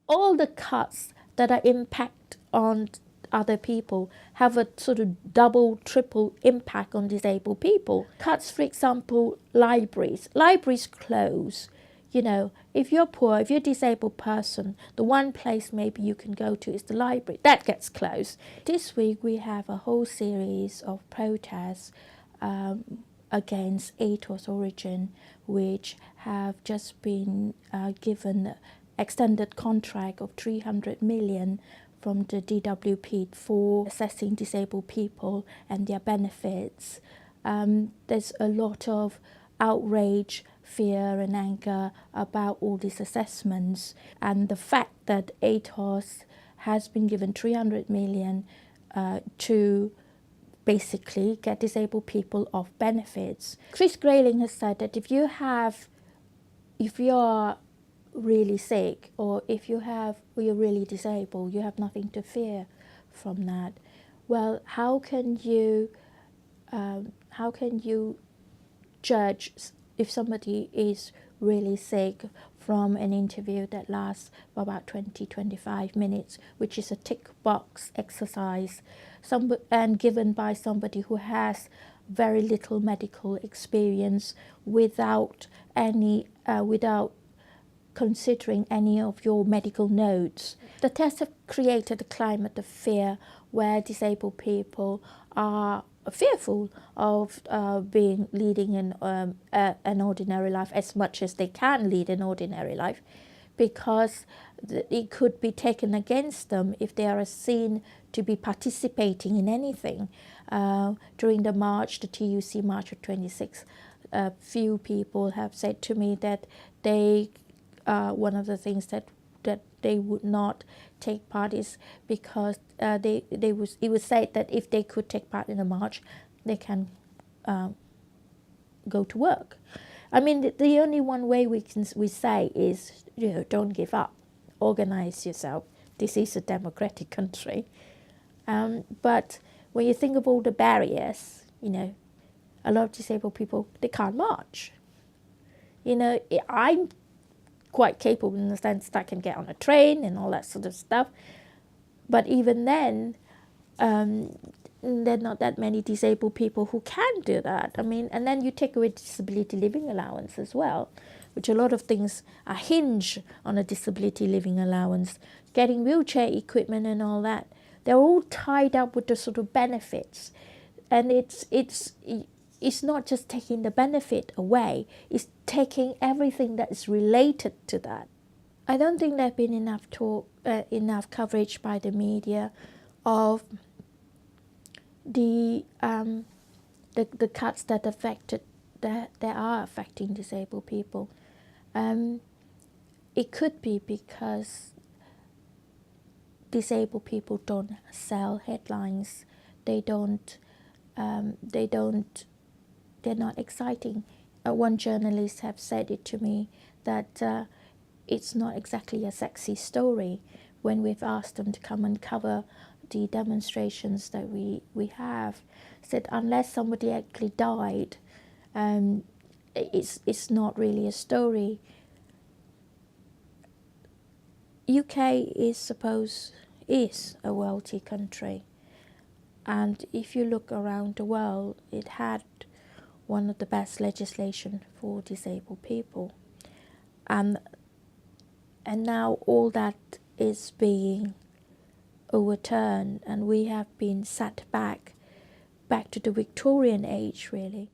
all the cuts that are impact on other people have a sort of double, triple impact on disabled people. Cuts, for example, libraries. Libraries close. You know, if you're poor, if you're a disabled person, the one place maybe you can go to is the library. That gets closed. This week we have a whole series of protests against ATO's Origin, which have just been given extended contract of 300 million from the DWP for assessing disabled people and their benefits. There's a lot of outrage, fear and anger about all these assessments, and the fact that ATOS has been given 300 million to basically get disabled people off benefits. Chris Grayling has said that if you're really sick, or if you're really disabled, you have nothing to fear from that. Well, how can you judge if somebody is really sick from an interview that lasts about 20-25 minutes, which is a tick box exercise, and given by somebody who has very little medical experience, without considering any of your medical notes. The tests have created a climate of fear where disabled people are fearful of leading an ordinary life as much as they can lead an ordinary life, because it could be taken against them if they are seen to be participating in anything. During the march, the TUC March of 26, a few people have said to me that one of the things that they would not take part is because it was said that if they could take part in a march, they can go to work. I mean, the only one way we say is, you know, don't give up, organize yourself. This is a democratic country. But when you think of all the barriers, you know, a lot of disabled people, they can't march. You know, I'm quite capable in the sense that I can get on a train and all that sort of stuff. But even then, there are not that many disabled people who can do that. I mean, and then you take away disability living allowance as well, which a lot of things are hinged on a disability living allowance, getting wheelchair equipment and all that. They're all tied up with the sort of benefits. And it's not just taking the benefit away, it's taking everything that is related to that. I don't think there have been enough enough coverage by the media of the cuts that are affecting disabled people. It could be because disabled people don't sell headlines. They're not exciting. One journalist have said it to me that it's not exactly a sexy story when we've asked them to come and cover the demonstrations that we have. Said unless somebody actually died, it's not really a story. UK is a wealthy country, and if you look around the world, it had one of the best legislation for disabled people, and now all that is being overturned, and we have been set back to the Victorian age, really.